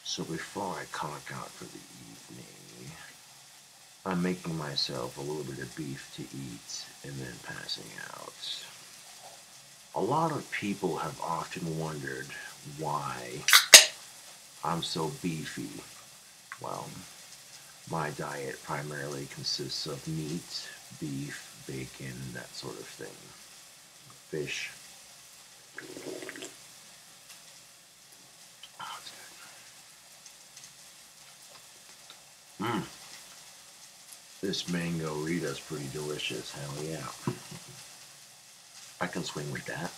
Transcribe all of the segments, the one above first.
So before I conk out for the evening, I'm making myself a little bit of beef to eat and then passing out. A lot of people have often wondered why I'm so beefy. Well, my diet primarily consists of meat, beef, bacon, that sort of thing. Fish. Oh, it's good. This mango Rita's pretty delicious. Hell yeah. I can swing with that.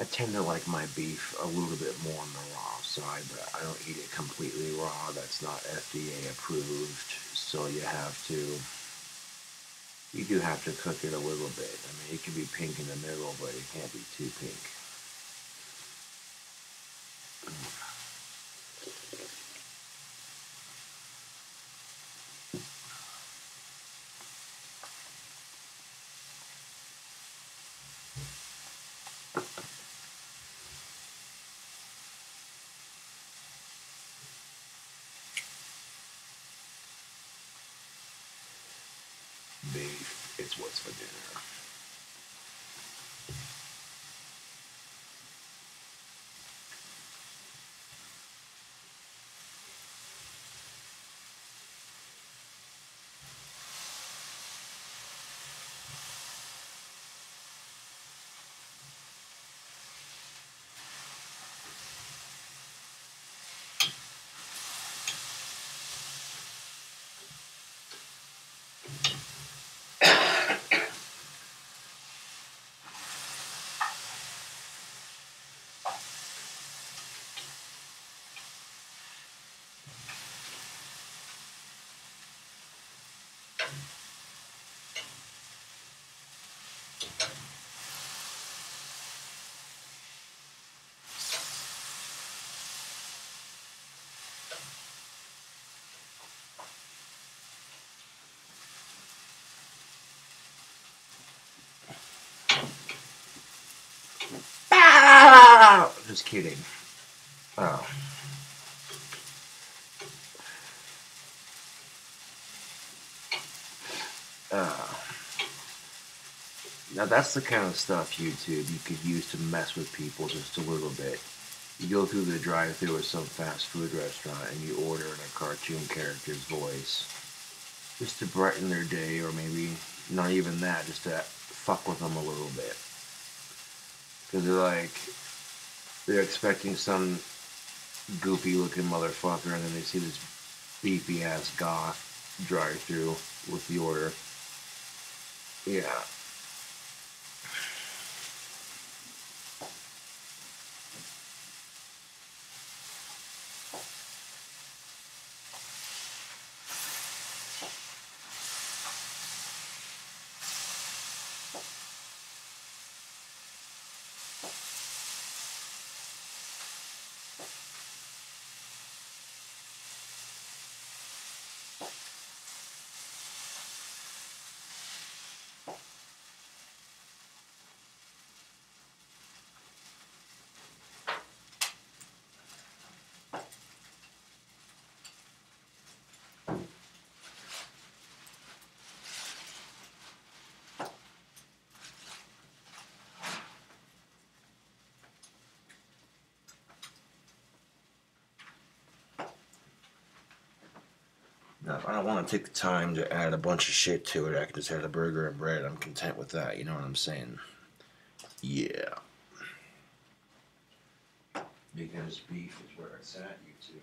I tend to like my beef a little bit more on the raw side, but I don't eat it completely raw. That's not FDA approved. So you do have to cook it a little bit. I mean, it can be pink in the middle, but it can't be too pink. Beef, it's what's for dinner. Ah! Just kidding. Oh. Uh, Now that's the kind of stuff YouTube you could use to mess with people just a little bit. You go through the drive-thru at some fast food restaurant and you order in a cartoon character's voice just to brighten their day, or maybe not even that, just to fuck with them a little bit. Because they're expecting some goofy looking motherfucker and then they see this beefy ass goth drive-thru with the order. Yeah. Now, if I don't want to take the time to add a bunch of shit to it, I can just add a burger and bread. I'm content with that. You know what I'm saying? Yeah. Because beef is where it's at, YouTube.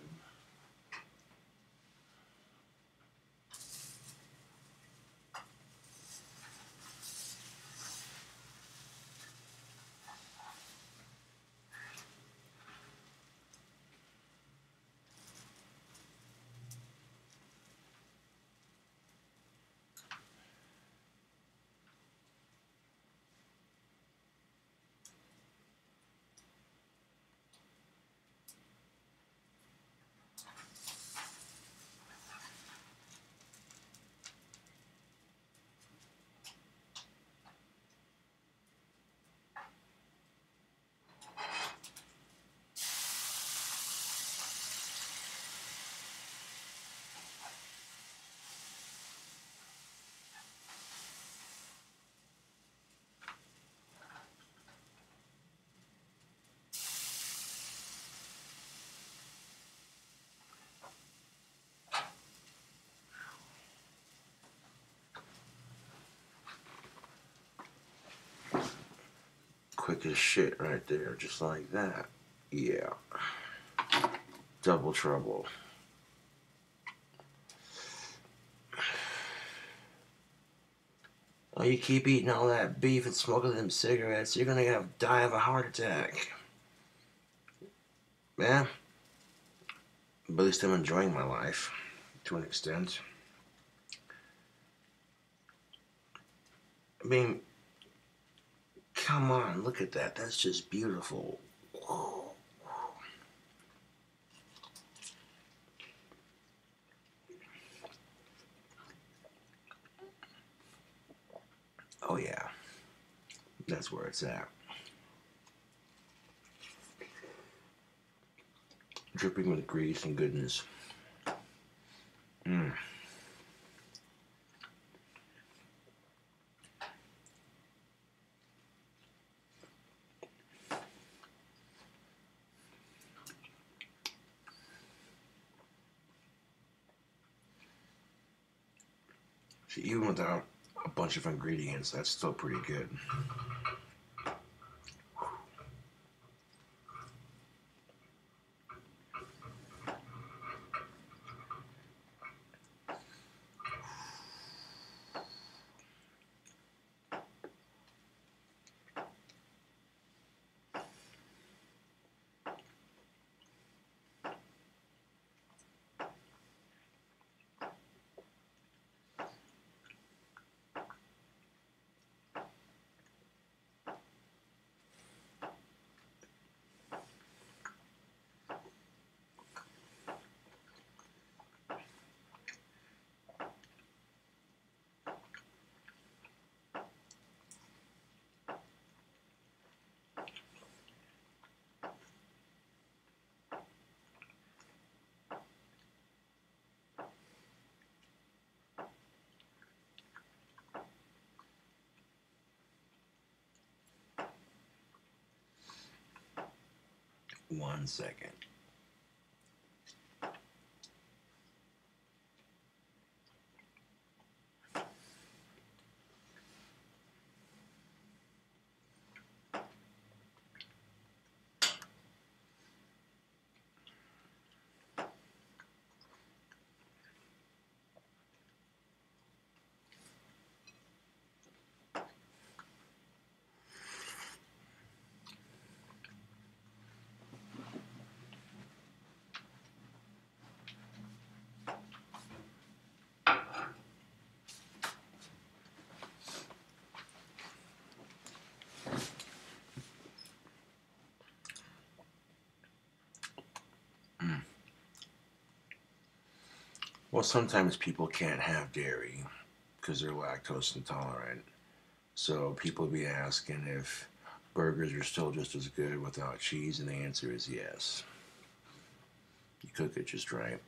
quick as shit right there, just like that. Yeah. Double trouble. Oh, you keep eating all that beef and smoking them cigarettes, you're gonna die of a heart attack. Yeah. But at least I'm enjoying my life to an extent. I mean, come on, look at that. That's just beautiful. Whoa. Oh, yeah. That's where it's at. Dripping with grease and goodness. Mmm. See, even without a bunch of ingredients, that's still pretty good. One second. Well, sometimes people can't have dairy because they're lactose intolerant. So people be asking if burgers are still just as good without cheese, and the answer is yes. You cook it just right.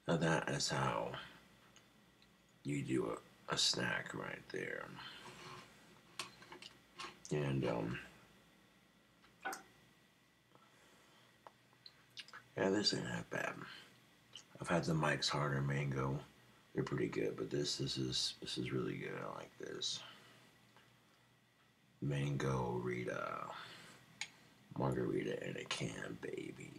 Now that is how you do a snack right there. And yeah, this ain't that bad. I've had the Mike's Harder Mango. They're pretty good, but this is really good. I like this. Mango Rita. Margarita in a can, baby.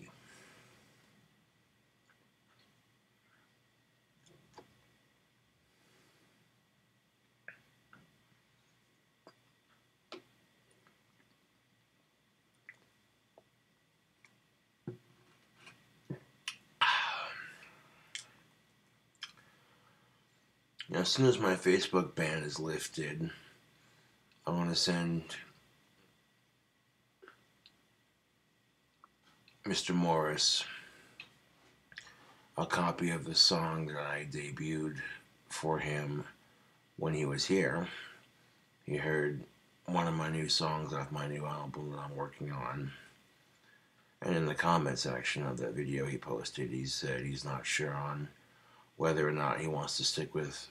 Now, as soon as my Facebook ban is lifted, I want to send Mr. Morris a copy of the song that I debuted for him when he was here. He heard one of my new songs off my new album that I'm working on. And in the comment section of that video he posted, he said he's not sure on whether or not he wants to stick with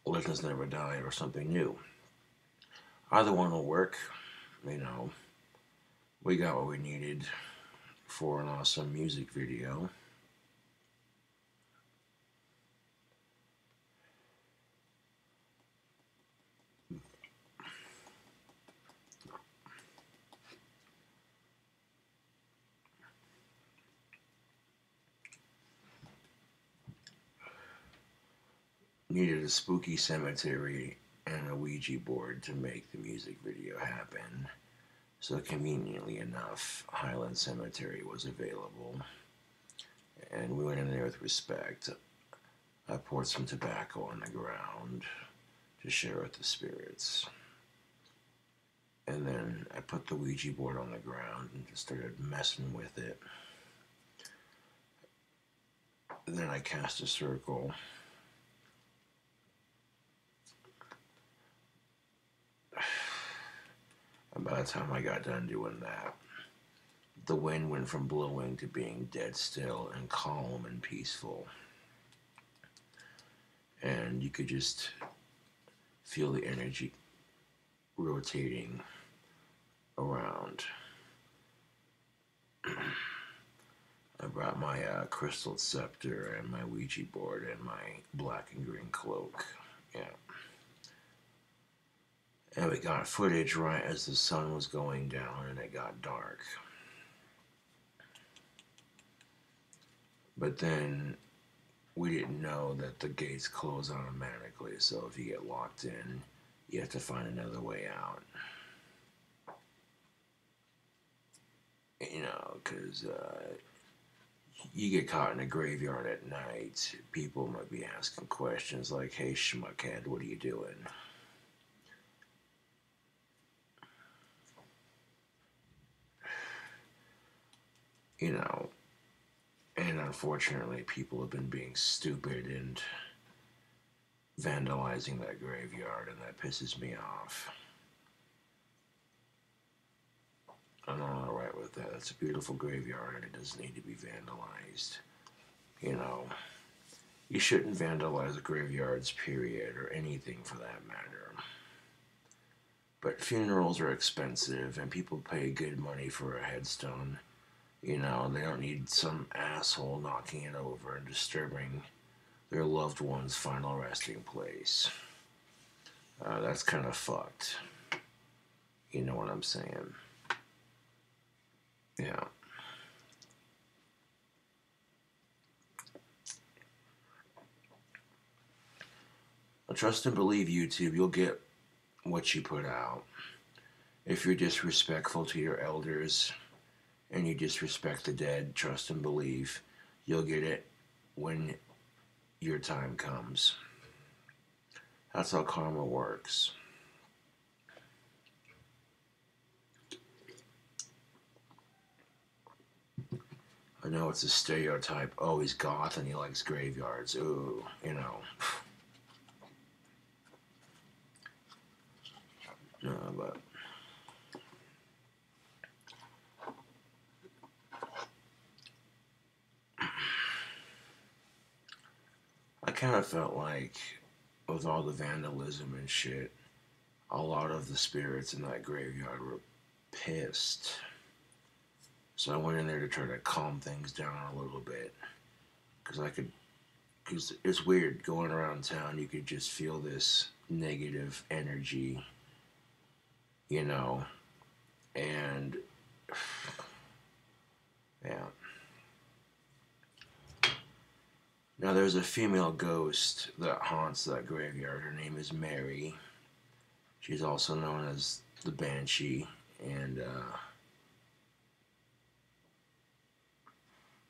Legends Never Die or something new. Either one will work. You know, we got what we needed for an awesome music video. Needed a spooky cemetery and a Ouija board to make the music video happen. So conveniently enough, Highland Cemetery was available. And we went in there with respect. I poured some tobacco on the ground to share with the spirits. And then I put the Ouija board on the ground and just started messing with it. And then I cast a circle. And by the time I got done doing that, the wind went from blowing to being dead still and calm and peaceful. And you could just feel the energy rotating around. I brought my crystal scepter and my Ouija board and my black and green cloak. Yeah. And we got footage right as the sun was going down and it got dark. But then we didn't know that the gates close automatically, so if you get locked in, you have to find another way out. You know, because you get caught in a graveyard at night, people might be asking questions like, hey, schmuckhead, what are you doing? You know, and unfortunately, people have been being stupid and vandalizing that graveyard, and that pisses me off. I'm not alright with that. It's a beautiful graveyard, and it doesn't need to be vandalized. You know, you shouldn't vandalize graveyards, period, or anything for that matter. But funerals are expensive, and people pay good money for a headstone. You know, they don't need some asshole knocking it over and disturbing their loved one's final resting place. That's kind of fucked. You know what I'm saying? Yeah. Trust and believe, YouTube, you'll get what you put out. If you're disrespectful to your elders and you disrespect the dead, trust and believe, you'll get it when your time comes. That's how karma works. I know it's a stereotype. Oh, he's goth and he likes graveyards. Ooh, you know. No, but I kind of felt like with all the vandalism and shit, a lot of the spirits in that graveyard were pissed. So I went in there to try to calm things down a little bit. Because it's weird going around town, you could just feel this negative energy, you know, and yeah. Now there's a female ghost that haunts that graveyard. Her name is Mary. She's also known as the Banshee, and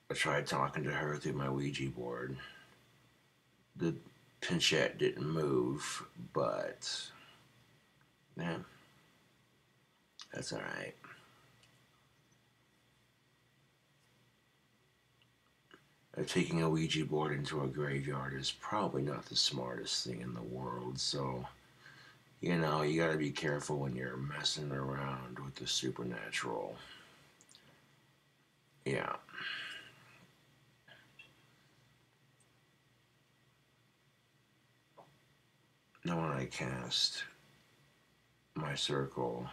I tried talking to her through my Ouija board. The pinchette didn't move, but yeah, that's alright. taking a Ouija board into a graveyard is probably not the smartest thing in the world. So, you know, you gotta be careful when you're messing around with the supernatural. Yeah. Now, when I cast my circle,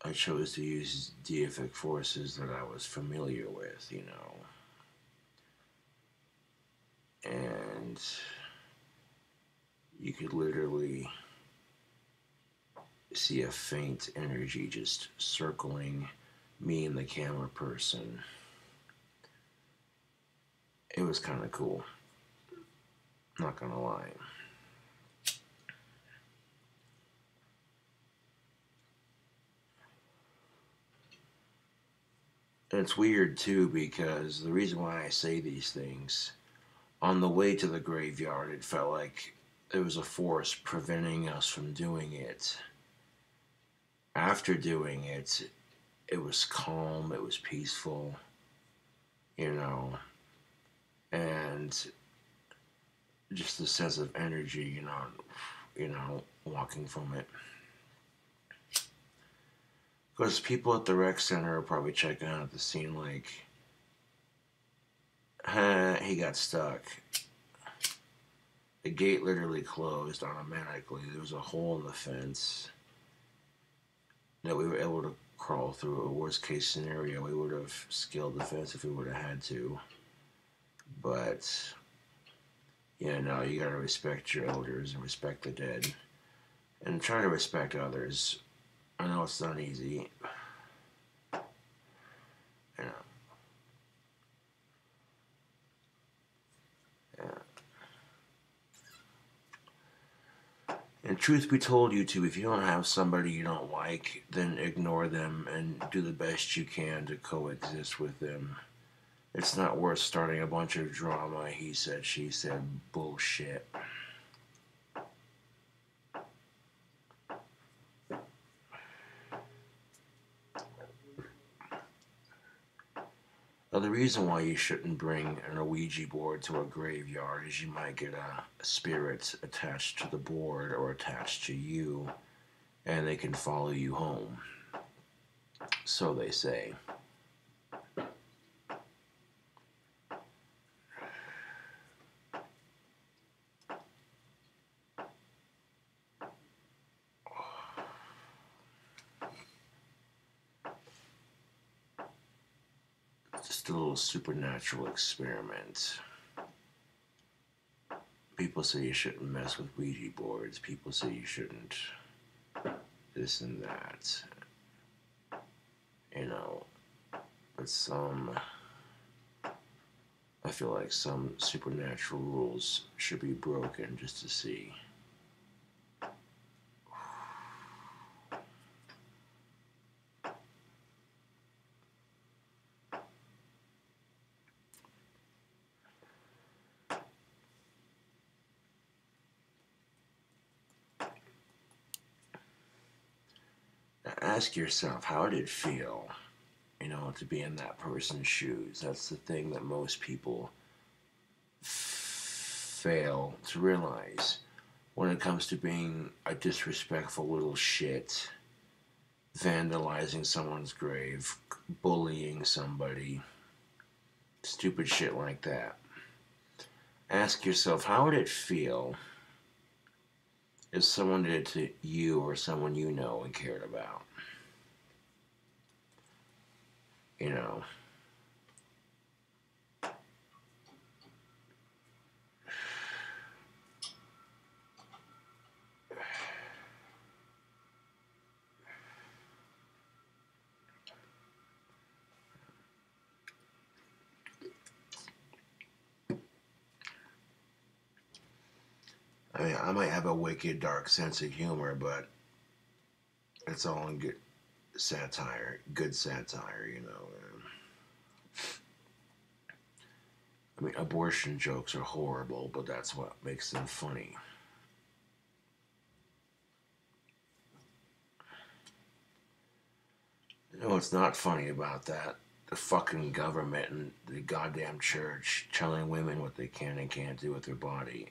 I chose to use deific forces that I was familiar with, you know. And you could literally see a faint energy just circling me and the camera person. It was kind of cool, not gonna lie. And it's weird too because the reason why I say these things, on the way to the graveyard, it felt like there was a force preventing us from doing it. After doing it, it was calm, it was peaceful, you know, and just a sense of energy, walking from it. Because people at the rec center are probably checking out the scene like, he got stuck. The gate literally closed automatically. There was a hole in the fence that we were able to crawl through. A worst case scenario, we would have scaled the fence if we would have had to. But, yeah, no, you gotta respect your elders and respect the dead. And try to respect others. I know it's not easy. You know. Yeah. And truth be told, YouTube, if you don't have somebody you don't like, then ignore them and do the best you can to coexist with them. It's not worth starting a bunch of drama, he said, she said bullshit. Now, the reason why you shouldn't bring an Ouija board to a graveyard is you might get a spirit attached to the board or attached to you, and they can follow you home. So they say. Just a little supernatural experiment. People say you shouldn't mess with Ouija boards. People say you shouldn't this and that. You know, but I feel like some supernatural rules should be broken just to see. Now ask yourself, how did it feel, to be in that person's shoes? That's the thing that most people fail to realize when it comes to being a disrespectful little shit, vandalizing someone's grave, bullying somebody, stupid shit like that. Ask yourself, how would it feel if someone did it to you or someone you know and cared about? You know. I mean, I might have a wicked, dark sense of humor, but it's all in good satire, I mean, abortion jokes are horrible, but that's what makes them funny. You know what's not funny about that? the fucking government and the goddamn church telling women what they can and can't do with their body.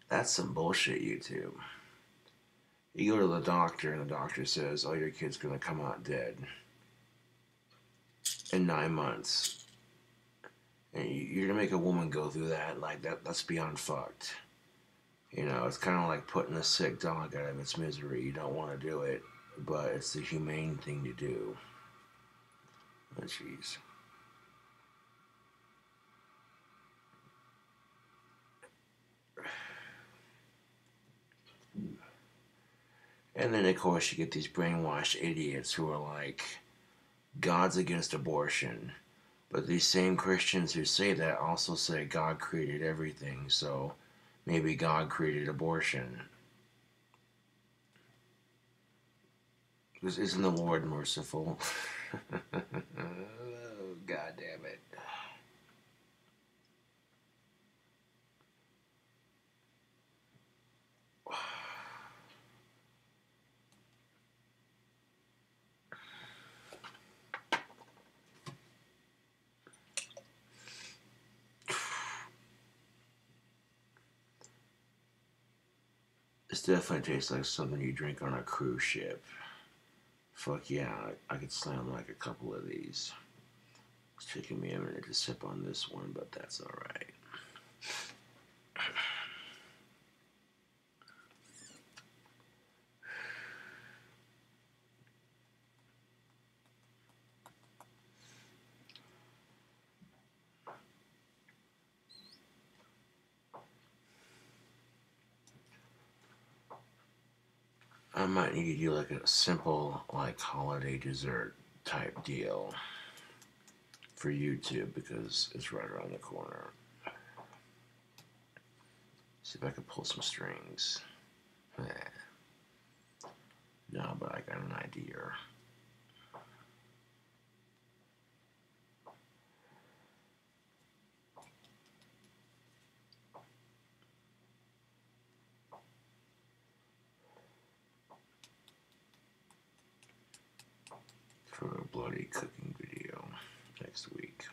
That's some bullshit, YouTube. You go to the doctor and the doctor says, oh, your kid's gonna come out dead in 9 months. And you're gonna make a woman go through that? Like, that's beyond fucked. You know, it's kind of like putting a sick dog out of its misery. You don't want to do it, but it's the humane thing to do. Oh, jeez. And then, of course, you get these brainwashed idiots who are like, God's against abortion. But these same Christians who say that also say God created everything, so maybe God created abortion. Because isn't the Lord merciful? Oh, God damn it. This definitely tastes like something you drink on a cruise ship. Fuck yeah, I could slam like a couple of these. It's taking me a minute to sip on this one, but that's alright. I might need to do like a simple, like, holiday dessert type deal for YouTube because it's right around the corner. See if I can pull some strings. No, but I got an idea. For a bloody cooking video next week.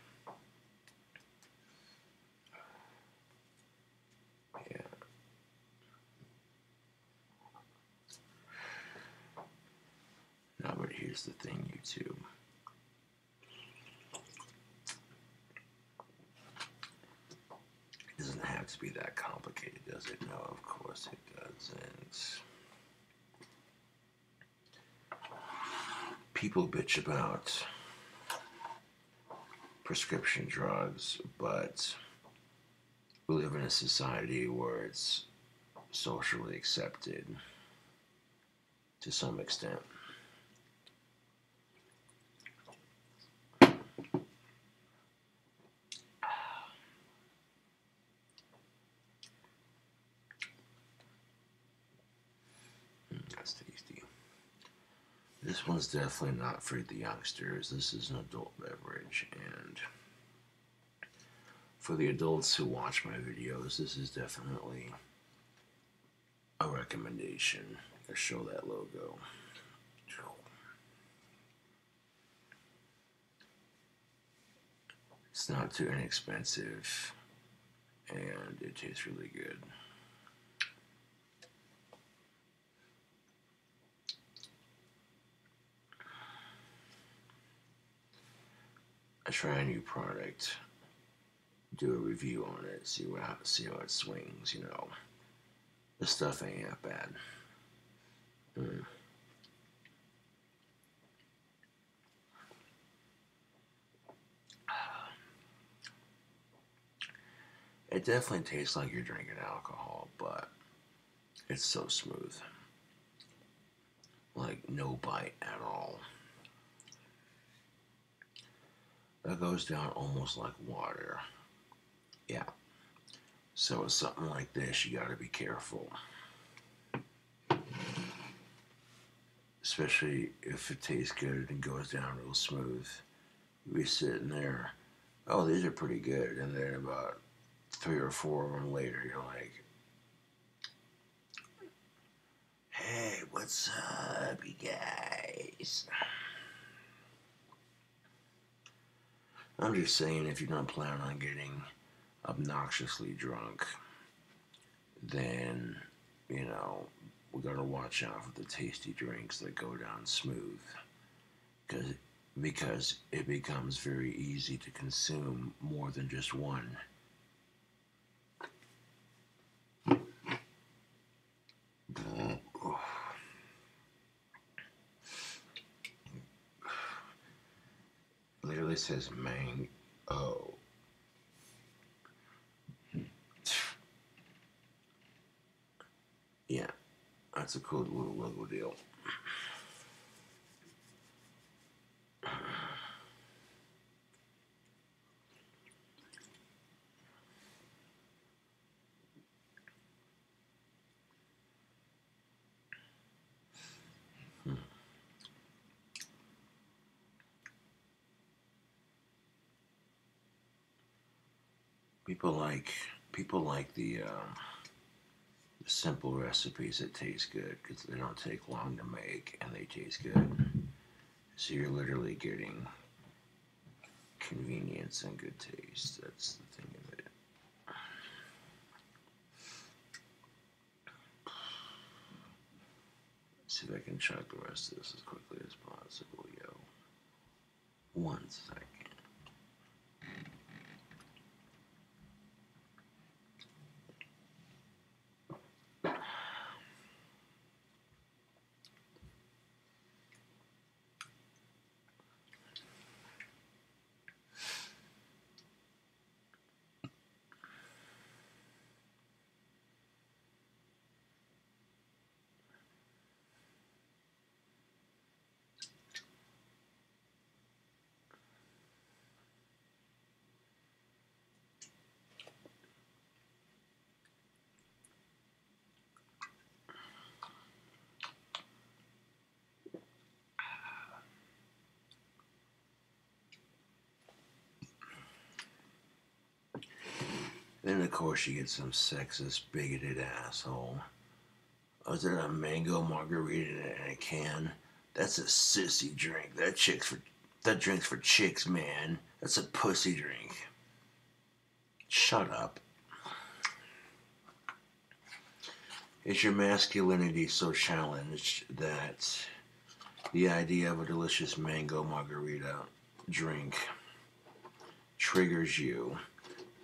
Yeah. No, but here's the thing, YouTube. It doesn't have to be that complicated, does it? No, of course it doesn't. People bitch about prescription drugs, but we live in a society where it's socially accepted to some extent. That's tasty. This one's definitely not for the youngsters. This is an adult beverage, and for the adults who watch my videos, this is definitely a recommendation. I show that logo. It's not too inexpensive, and it tastes really good. I try a new product, do a review on it, see how it swings. You know, this stuff ain't that bad. It definitely tastes like you're drinking alcohol, but it's so smooth. Like, no bite at all. That goes down almost like water. Yeah. So with something like this, you gotta be careful. Especially if it tastes good and goes down real smooth. You'll be sitting there, oh, these are pretty good. And then about 3 or 4 of them later, you're like, hey, what's up, you guys? I'm just saying, if you don't plan on getting obnoxiously drunk, then, we gotta watch out for the tasty drinks that go down smooth. Because because it becomes very easy to consume more than just one. Literally says mango. Yeah, that's a cool little logo deal. People like people like the simple recipes that taste good because they don't take long to make and they taste good. So you're literally getting convenience and good taste. That's the thing of it. See if I can chug the rest of this as quickly as possible, yo. 1 second. Then of course you get some sexist, bigoted asshole. Oh, is there a mango margarita in a can? That's a sissy drink. That drink's for chicks, man. That's a pussy drink. Shut up. Is your masculinity so challenged that the idea of a delicious mango margarita drink triggers you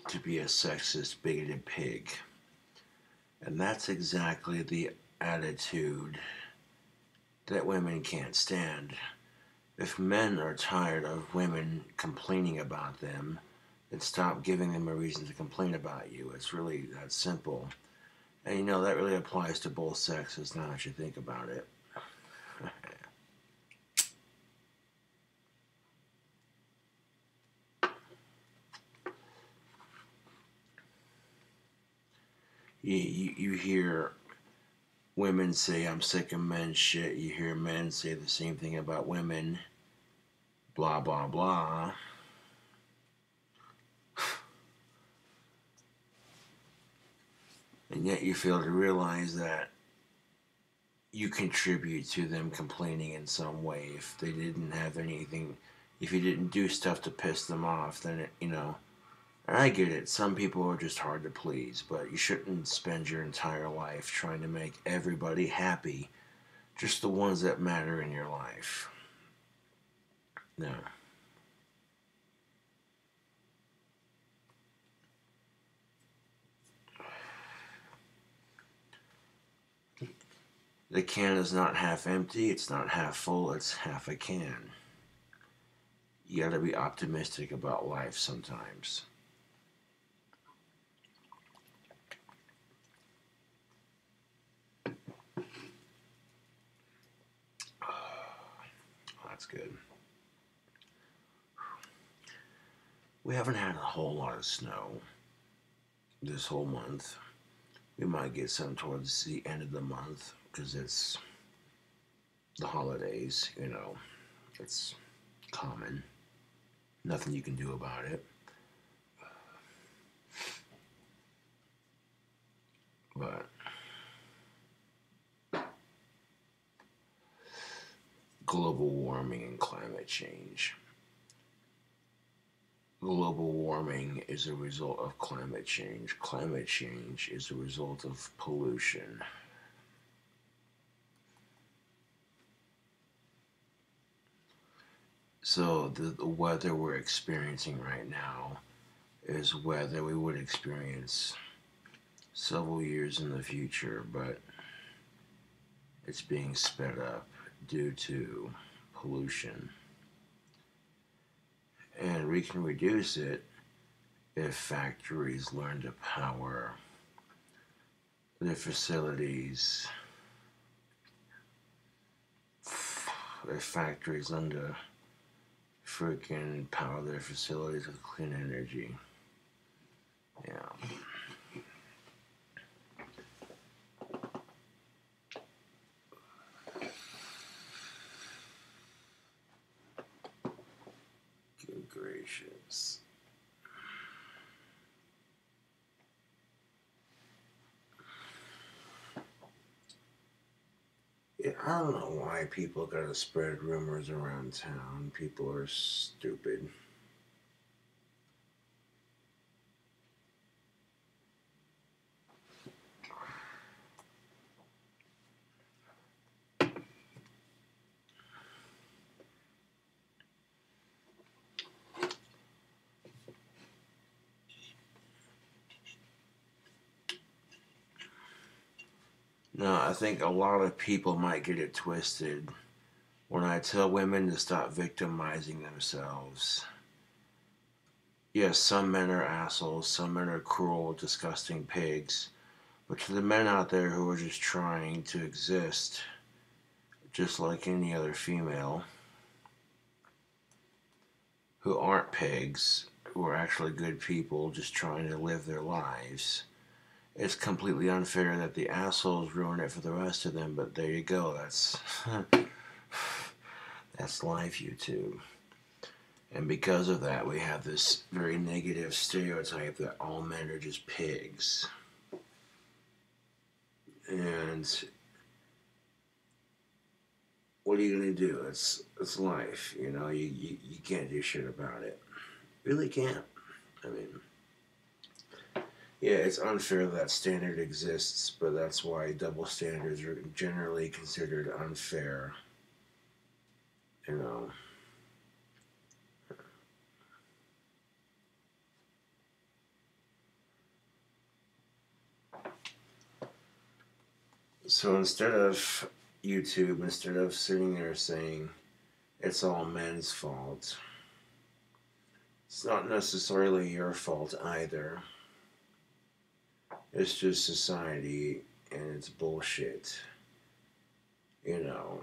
to be a sexist, bigoted pig? And that's exactly the attitude that women can't stand. If men are tired of women complaining about them, then stop giving them a reason to complain about you. It's really that simple. And that really applies to both sexes now that you think about it. You hear women say, I'm sick of men's shit. You hear men say the same thing about women. Blah, blah, blah. And yet you fail to realize that you contribute to them complaining in some way. If they didn't have anything, if you didn't do stuff to piss them off, then I get it. Some people are just hard to please, but you shouldn't spend your entire life trying to make everybody happy, just the ones that matter in your life. No. The can is not half empty, it's not half full, it's half a can. You gotta be optimistic about life sometimes. That's good. We haven't had a whole lot of snow this whole month. We might get some towards the end of the month because it's the holidays, it's common. Nothing you can do about it. But global warming and climate change. Global warming is a result of climate change. Climate change is a result of pollution. So the weather we're experiencing right now is weather we would experience several years in the future, but it's being sped up due to pollution. And we can reduce it if factories learn to power their facilities, if factories learn to freaking power their facilities with clean energy. Yeah. Good gracious. Yeah, I don't know why people gotta spread rumors around town. People are stupid. No, I think a lot of people might get it twisted when I tell women to stop victimizing themselves. Yes, some men are assholes, some men are cruel, disgusting pigs, but to the men out there who are just trying to exist, just like any other female, who aren't pigs, who are actually good people just trying to live their lives, it's completely unfair that the assholes ruin it for the rest of them, but there you go, that's life, YouTube. And because of that, we have this very negative stereotype that all men are just pigs. And what are you gonna do? It's life, you know. You can't do shit about it. Really can't. I mean, yeah, it's unfair that standard exists, but that's why double standards are generally considered unfair. You know. So instead of YouTube, instead of sitting there saying it's all men's fault, it's not necessarily your fault either. It's just society and it's bullshit. You know.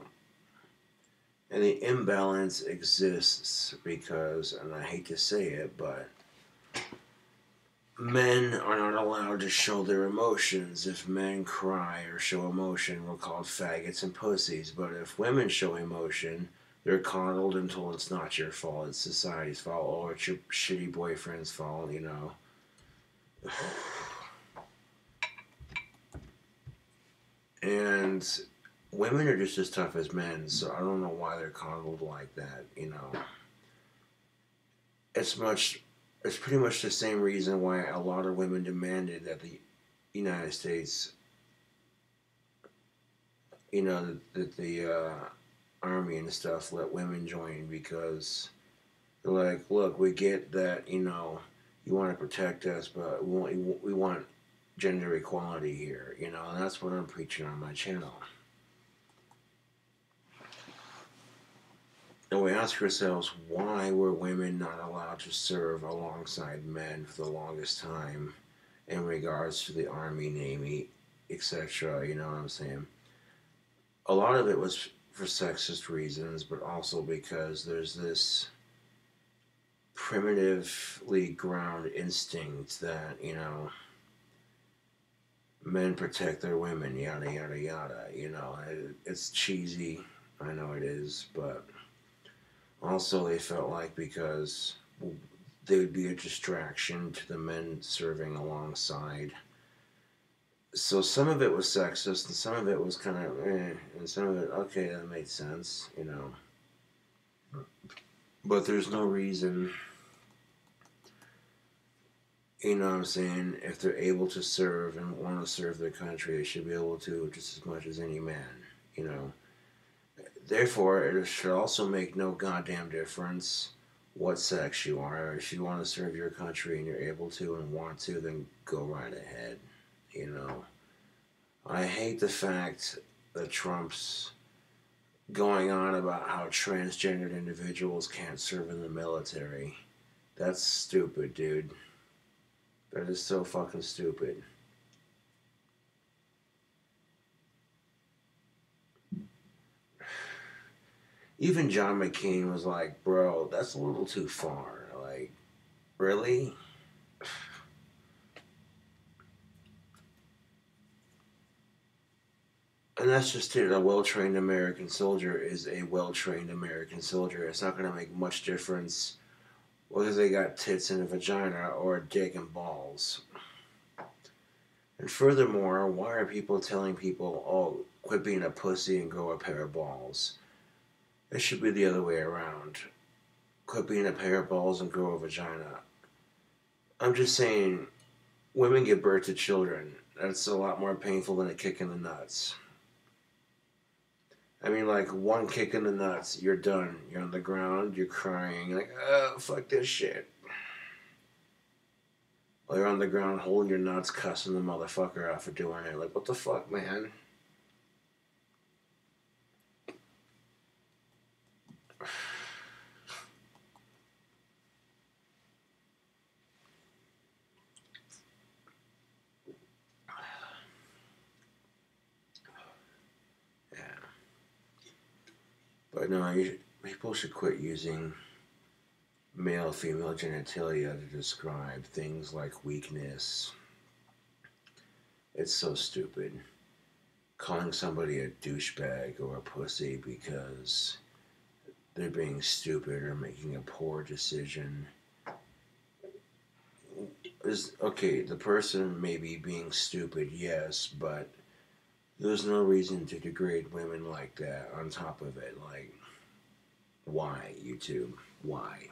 And the imbalance exists because, and I hate to say it, but men are not allowed to show their emotions. If men cry or show emotion, we're called faggots and pussies. But if women show emotion, they're coddled and told it's not your fault, it's society's fault, or it's your shitty boyfriend's fault, you know. And women are just as tough as men, so I don't know why they're coddled like that, you know. It's pretty much the same reason why a lot of women demanded that the United States, you know, that the army and stuff let women join, because they're like, look, we get that, you know, you want to protect us, but we want gender equality here, you know, and that's what I'm preaching on my channel. And we ask ourselves, why were women not allowed to serve alongside men for the longest time in regards to the Army, Navy, etc.? You know what I'm saying? A lot of it was for sexist reasons, but also because there's this primitively ground instinct that, you know, men protect their women, yada, yada, yada. You know, it's cheesy. I know it is, but also they felt like because they would be a distraction to the men serving alongside, So some of it was sexist, and some of it was kind of, and some of it, okay, that made sense, you know. But there's no reason, you know what I'm saying, if they're able to serve and want to serve their country, they should be able to just as much as any man, you know. Therefore, it should also make no goddamn difference what sex you are. If you want to serve your country and you're able to and want to, then go right ahead, you know. I hate the fact that Trump's going on about how transgendered individuals can't serve in the military. That's stupid, dude. That is so fucking stupid. Even John McCain was like, bro, that's a little too far. Like, really? And that's just it. A well trained American soldier is a well trained American soldier. It's not going to make much difference whether they got tits and a vagina or a dick and balls. And furthermore, why are people telling people, oh, quit being a pussy and grow a pair of balls? It should be the other way around. Quit being a pair of balls and grow a vagina. I'm just saying, women give birth to children. That's a lot more painful than a kick in the nuts. I mean, like, one kick in the nuts, you're done. You're on the ground, you're crying, like, oh, fuck this shit. While you're on the ground holding your nuts, cussing the motherfucker out for doing it. Like, what the fuck, man? Yeah. But no, people should quit using male female genitalia to describe things like weakness. It's so stupid. Calling somebody a douchebag or a pussy because they're being stupid or making a poor decision is okay. The person may be being stupid, yes, but there's no reason to degrade women like that on top of it. Like, why, YouTube? Why?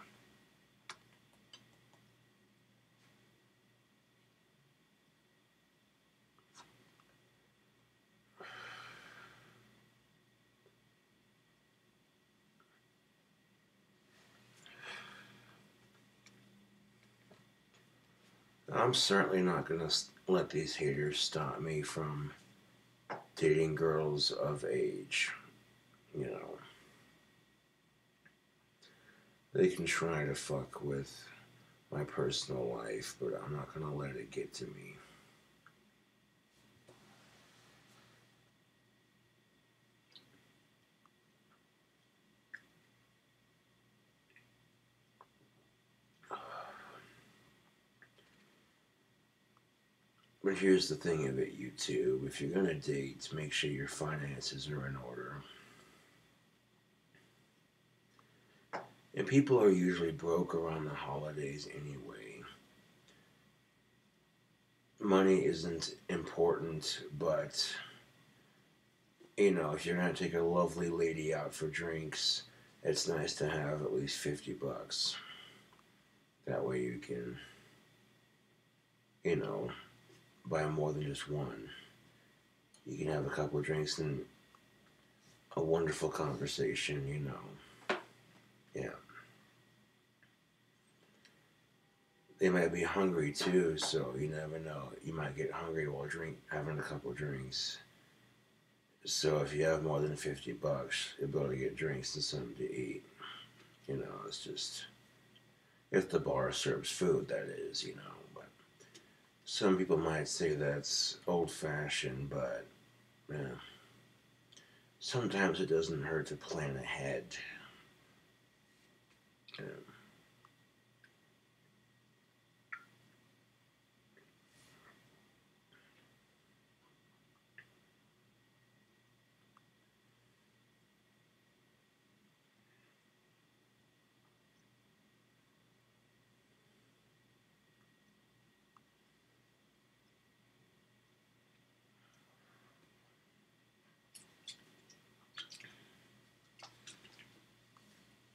I'm certainly not gonna let these haters stop me from dating girls of age. You know, they can try to fuck with my personal life, but I'm not gonna let it get to me. But here's the thing of it, YouTube. If you're gonna date, make sure your finances are in order. And people are usually broke around the holidays anyway. Money isn't important, but you know, if you're gonna take a lovely lady out for drinks, it's nice to have at least $50. That way you can, you know, buy more than just one. You can have a couple of drinks and a wonderful conversation, you know. Yeah. They might be hungry too, so you never know. You might get hungry while having a couple of drinks. So if you have more than $50, you'll be able to get drinks and something to eat. You know, it's just if the bar serves food, that is, you know. But some people might say that's old fashioned, but yeah, sometimes it doesn't hurt to plan ahead. Yeah.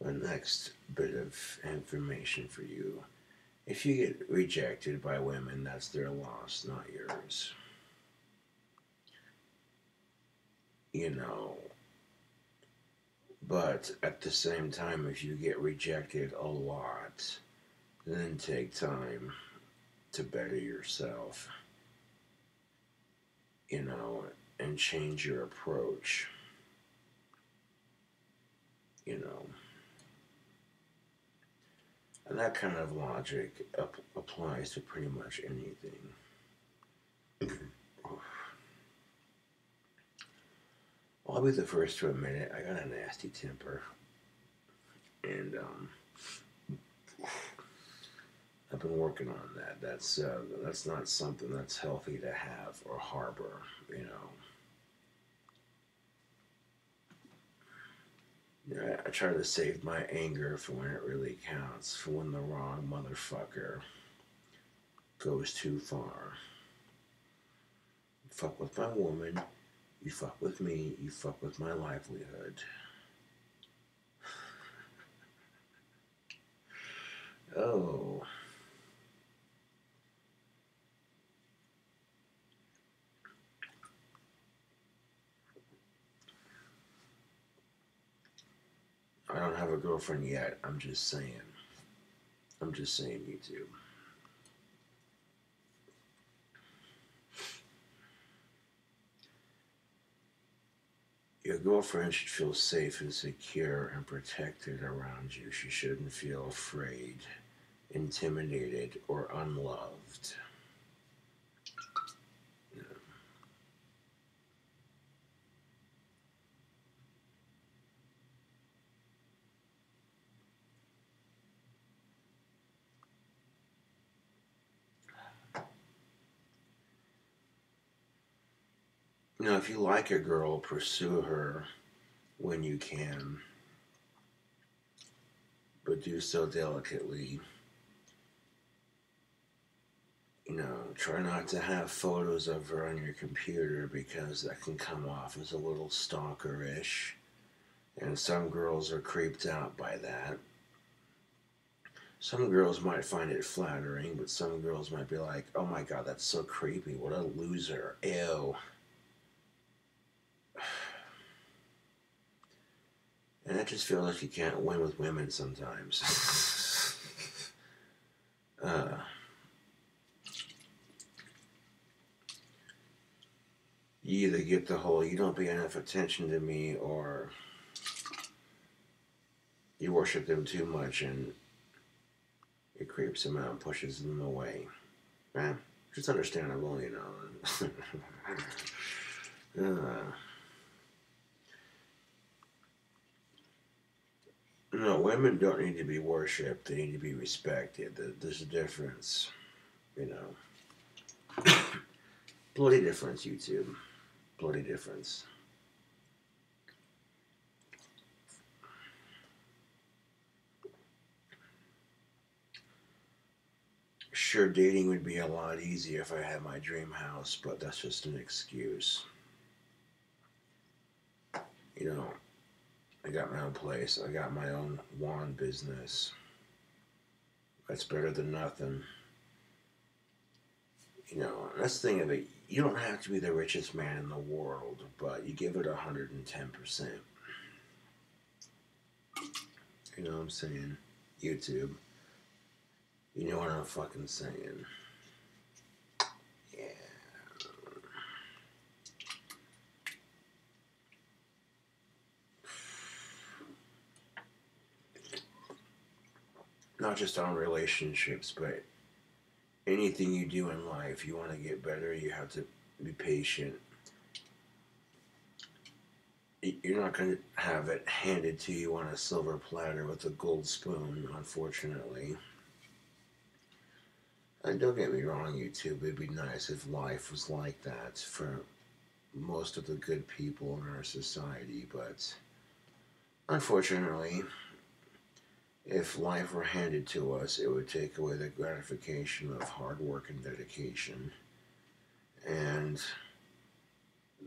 The next bit of information for you. If you get rejected by women, that's their loss, not yours. You know, but at the same time, if you get rejected a lot, then take time to better yourself, you know, and change your approach, you know. And that kind of logic applies to pretty much anything. I'll be the first to admit it. I got a nasty temper, and I've been working on that. That's not something that's healthy to have or harbor. You know, I try to save my anger for when it really counts, for when the wrong motherfucker goes too far. You fuck with my woman, you fuck with me, you fuck with my livelihood. Oh. I don't have a girlfriend yet. I'm just saying. I'm just saying, YouTube. Your girlfriend should feel safe and secure and protected around you. She shouldn't feel afraid, intimidated, or unloved. You know, if you like a girl, pursue her when you can, but do so delicately. You know, try not to have photos of her on your computer because that can come off as a little stalkerish. And some girls are creeped out by that. Some girls might find it flattering, but some girls might be like, oh my god, that's so creepy. What a loser. Ew. And I just feel like you can't win with women sometimes. You either get the whole, you don't pay enough attention to me, or you worship them too much and it creeps them out and pushes them away. It's understandable, you know. No, women don't need to be worshipped. They need to be respected. There's a difference, you know. Bloody difference, YouTube. Bloody difference. Sure, dating would be a lot easier if I had my dream house, but that's just an excuse. You know, I got my own place. I got my own wand business. That's better than nothing. You know, that's the thing of it. You don't have to be the richest man in the world, but you give it 110%. You know what I'm saying? YouTube. You know what I'm fucking saying. Yeah. Not just on relationships, but anything you do in life. You want to get better, you have to be patient. You're not going to have it handed to you on a silver platter with a gold spoon, unfortunately. And don't get me wrong, YouTube, it'd be nice if life was like that for most of the good people in our society, but unfortunately, if life were handed to us, it would take away the gratification of hard work and dedication, and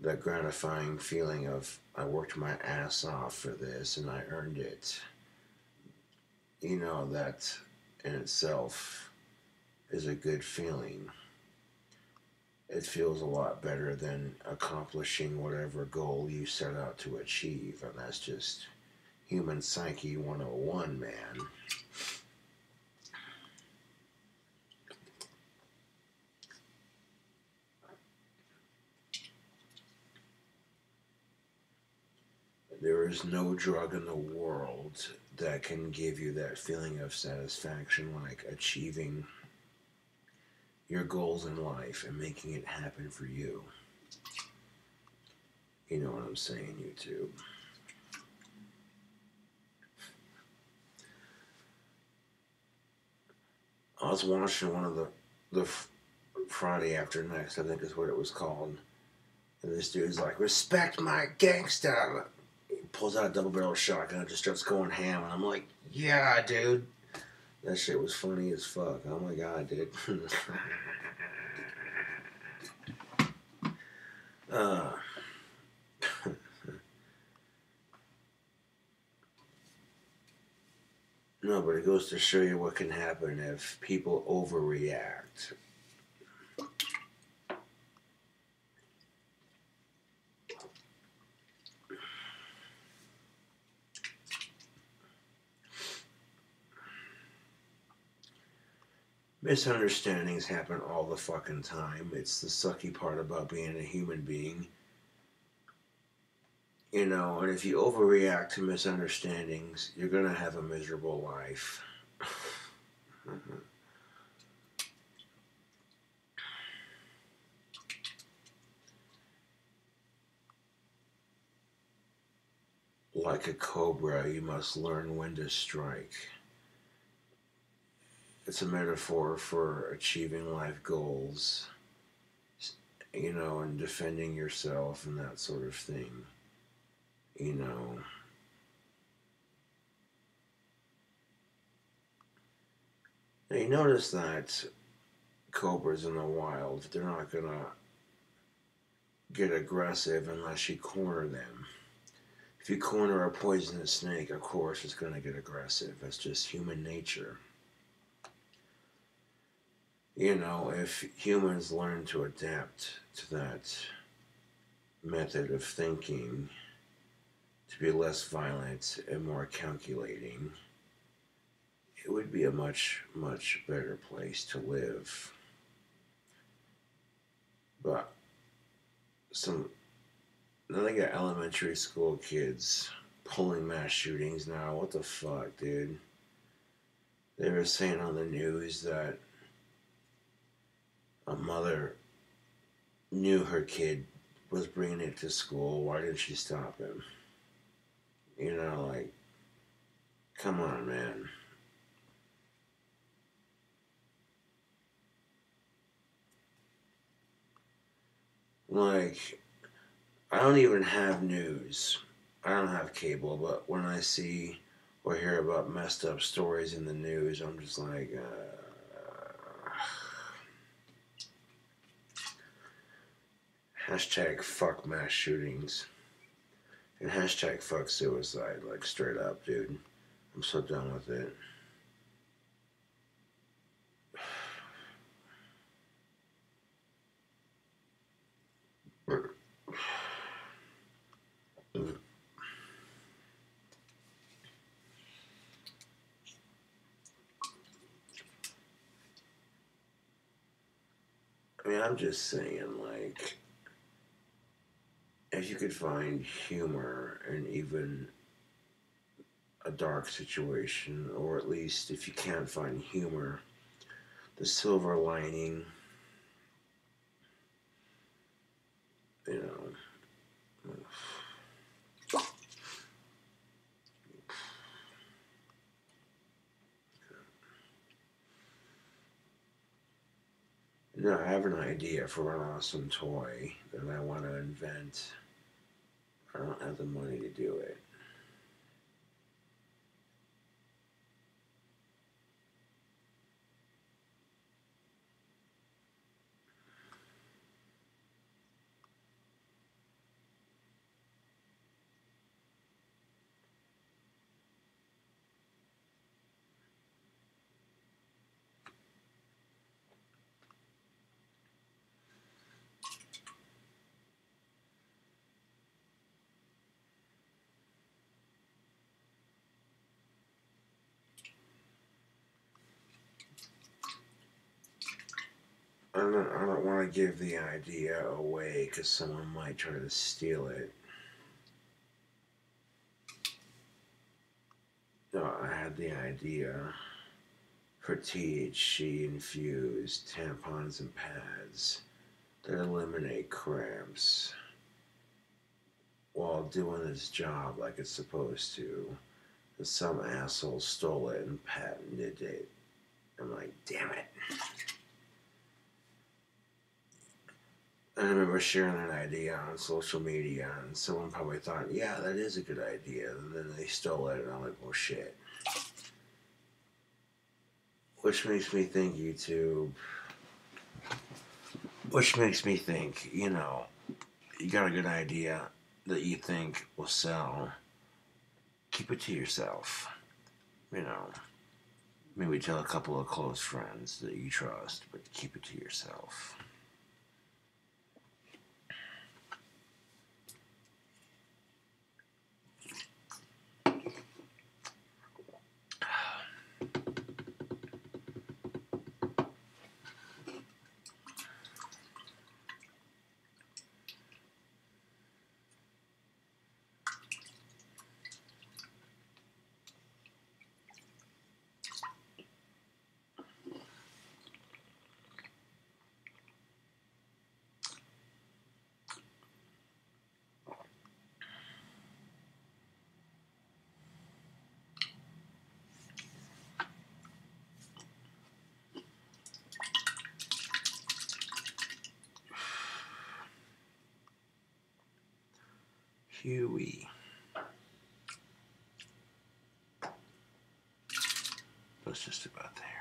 the gratifying feeling of I worked my ass off for this and I earned it. that in itself is a good feeling. It feels a lot better than accomplishing whatever goal you set out to achieve, and that's just human psyche 101, man. There is no drug in the world that can give you that feeling of satisfaction like achieving your goals in life and making it happen for you. You know what I'm saying, YouTube? I was watching one of the Friday After Next, I think is what it was called. And this dude's like, respect my gangsta. He pulls out a double barrel shotgun and just starts going ham. And I'm like, yeah, dude. That shit was funny as fuck. Oh my god, dude. uh, no, but it goes to show you what can happen if people overreact. Misunderstandings happen all the fucking time. It's the sucky part about being a human being. And if you overreact to misunderstandings, you're gonna have a miserable life. Like a cobra, you must learn when to strike. It's a metaphor for achieving life goals, and defending yourself and that sort of thing. You know, now you notice that cobras in the wild, they're not gonna get aggressive unless you corner them. If you corner a poisonous snake, of course it's gonna get aggressive. That's just human nature. If humans learn to adapt to that method of thinking, to be less violent and more calculating, it would be a much, much better place to live. But now they got elementary school kids pulling mass shootings now. What the fuck, dude? They were saying on the news that a mother knew her kid was bringing it to school. Why didn't she stop him? Like, come on, man. Like, I don't even have news. I don't have cable, but when I see or hear about messed up stories in the news, I'm just like, hashtag fuck mass shootings. And hashtag fuck suicide. Like, straight up, dude. I'm so done with it. I mean, I'm just saying, like, if you could find humor in even a dark situation, or at least if you can't find humor, the silver lining, you know. No, I have an idea for an awesome toy that I want to invent. I don't have the money to do it. don't want to give the idea away because someone might try to steal it. I had the idea for THC infused tampons and pads that eliminate cramps while doing its job like it's supposed to. And some asshole stole it and patented it. I'm like, damn it. I remember sharing that idea on social media, and someone probably thought, yeah, that is a good idea. And then they stole it, and I'm like, well, shit. Which makes me think, YouTube, which makes me think, you got a good idea that you think will sell. Keep it to yourself. Maybe tell a couple of close friends that you trust, but keep it to yourself. Huey. That's just about there.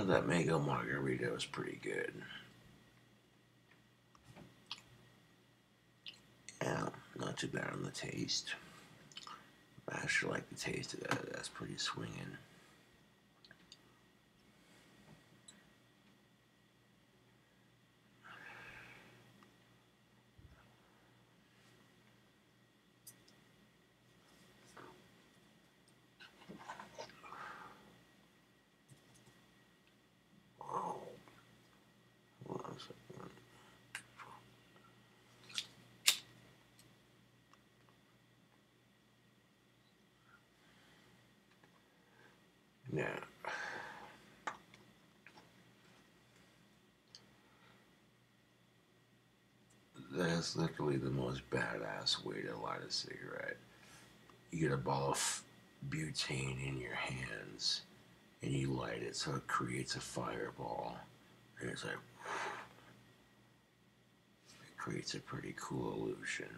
That mango margarita was pretty good. Yeah, not too bad on the taste. I actually like the taste of that. That's pretty swinging. Yeah. That's literally the most badass way to light a cigarette. You get a ball of butane in your hands and you light it so it creates a fireball. And it's like, it creates a pretty cool illusion.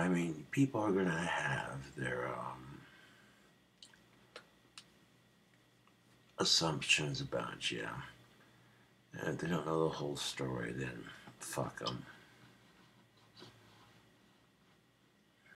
I mean, people are gonna have their assumptions about you. And if they don't know the whole story, then fuck them.